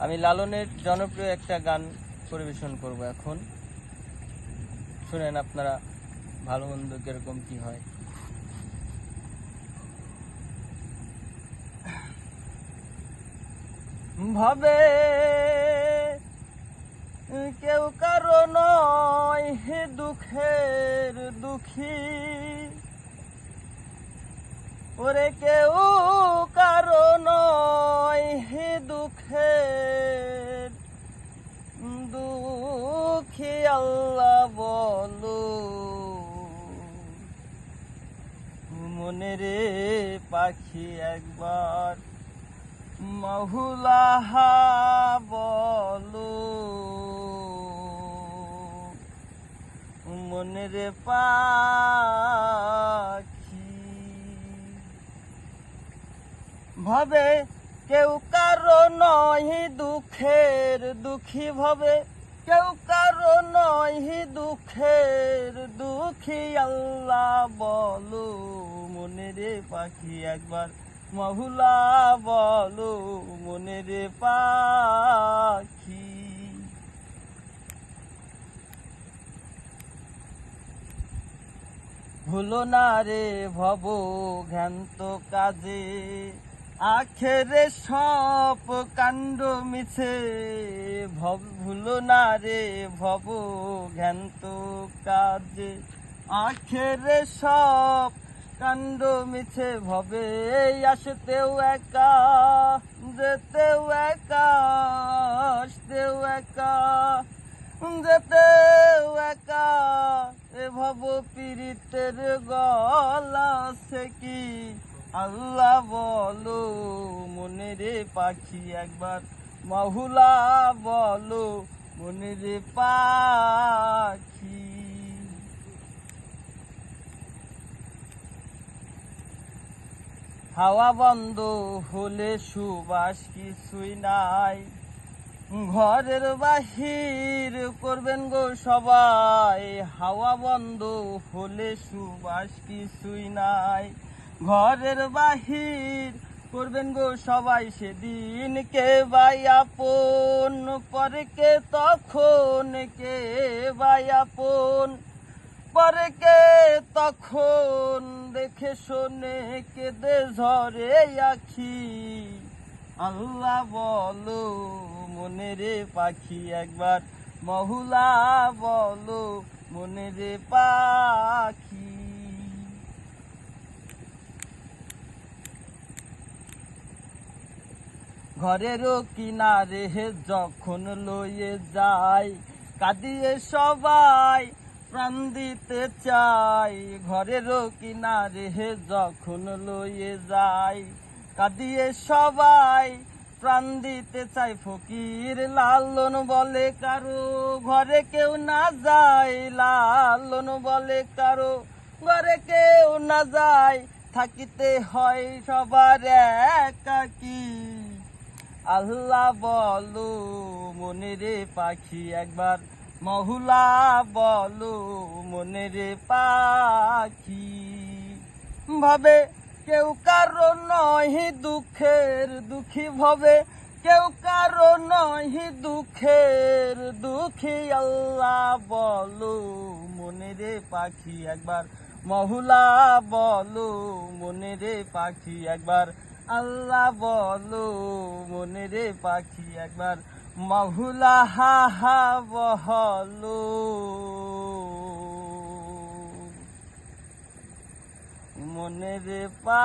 আমি লালনের জনপ্রিয় একটা গান পরিবেশন করব এখন। শুনেন আপনারা ভালো মন্দ কিরকম কি হয়। ভাবে কেউ কারো নয় হে দুঃখের দুঃখী, ওরে কেউ কারো নয় হে দুঃখের দুঃখী। আল্লাহ বলো মনে রে পাখি একবার মহুলাহা বলো মনে রে পাখি। ভাবে কেউ কারো নয় দুঃখের দুঃখী, ভাবে কেউ কারো নয় দুঃখের দুঃখী। আল্লাহ বলো মনে রে পাখি একবার মহুলা বলো মনে রে পাখি। ভুলো না রে ভব ঘ্যান্ত কাজে, আখেরে সব কাণ্ড মিছে। ভুলো না রে ভব ঘ্যান্ত কাজে, আখেরে সব কাণ্ড মিছে। ভবে আসতেও একা, যেতেও একা, আসতেও একা, যেতেও একা। এ ভব পীড়িতের গলা সে কি। আল্লাহ বলো মনে রে পাখি একবার মহুলা বলো মনে রে পাখি। হাওয়া বন্ধ হলে সুবাস কিছুই নাই, ঘরের বাহির করবেন গো সবাই। হাওয়া বন্ধ হলে সুবাস কিছুই নাই, ঘরের বাহির করবেন গো সবাই। সেদিন কে বাই আপন, পরে কে তখন কে বাই আপন, পরে কে তখন দেখে শোনে কেঁদে ঝরে আখি। আল্লাহ বলো মনে রে পাখি একবার মহুলা বলো মনে রে পাখি। ঘরেরও কিনারে যখন লয়ে যায়, কাঁদিয়ে সবাই প্রাণ দিতে চাই। ঘরেরও কিনারে যখন লয়ে যায়, কাঁদিয়ে সবাই প্রাণ দিতে চাই। ফকির লালন বলে কারো ঘরে কেউ না যায়, লালন বলে কারো ঘরে কেউ না যায়। থাকিতে হয় সবার একাকী। আল্লাহ বলো মনে রে পাখি একবার মহুলা বলো মনে রে পাখি। ভাবে কেউ কারো নয় দুঃখের দুঃখী, ভাবে কেউ কারো নয় দুঃখের দুঃখী। আল্লাহ বলো মনে রে পাখি একবার মহুলা বলো মনে রে পাখি একবার। আল্লাহ বলো মনে রে পাখি একবার মহুলা হা হা বলো মনে রে পা